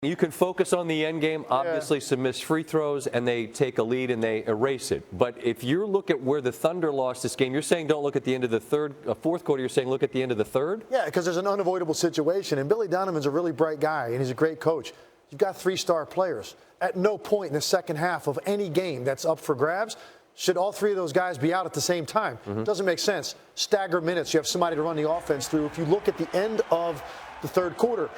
You can focus on the end game, obviously some missed free throws, and they take a lead and they erase it. But if you look at where the Thunder lost this game, you're saying don't look at the end of the fourth quarter, you're saying look at the end of the third? Yeah, because there's an unavoidable situation, and Billy Donovan's a really bright guy, and he's a great coach. You've got 3-star players. At no point in the second half of any game that's up for grabs should all 3 of those guys be out at the same time. Doesn't make sense. Stagger minutes. You have somebody to run the offense through. If you look at the end of the third quarter,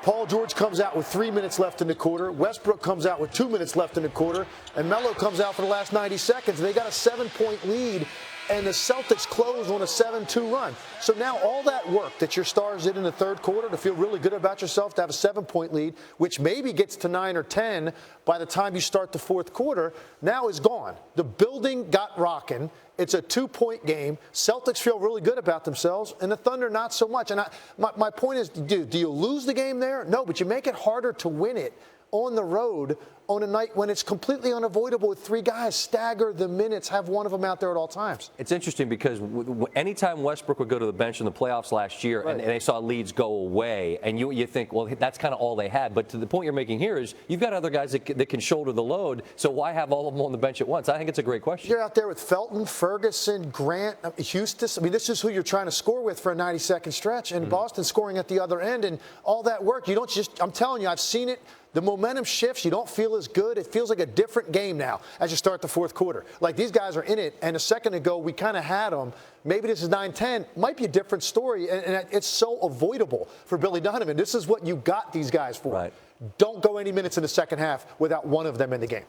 Paul George comes out with 3 minutes left in the quarter. Westbrook comes out with 2 minutes left in the quarter. And Melo comes out for the last 90 seconds. They got a 7-point lead, and the Celtics close on a 7-2 run. So now all that work that your stars did in the third quarter to feel really good about yourself, to have a 7-point lead, which maybe gets to 9 or 10 by the time you start the fourth quarter, now is gone. The building got rocking. It's a 2-point game. Celtics feel really good about themselves, and the Thunder not so much. And my point is, do you lose the game there? No, but you make it harder to win it on the road on a night when it's completely unavoidable with 3 guys. Stagger the minutes, have one of them out there at all times. It's interesting because anytime Westbrook would go to the bench in the playoffs last year and they saw leads go away, and you think, well, that's kind of all they had. But to the point you're making here is you've got other guys that can shoulder the load, so why have all of them on the bench at once? I think it's a great question. You're out there with Felton, Ferguson, Grant, Houston. I mean, this is who you're trying to score with for a 90-second stretch, and Boston scoring at the other end, and all that work. You don't just, I'm telling you, I've seen it. The momentum shifts. You don't feel as good. It feels like a different game now as you start the fourth quarter. Like these guys are in it, and a second ago we kind of had them. Maybe this is 9-10. Might be a different story, and it's so avoidable for Billy Donovan. This is what you got these guys for. Right. Don't go any minutes in the second half without one of them in the game.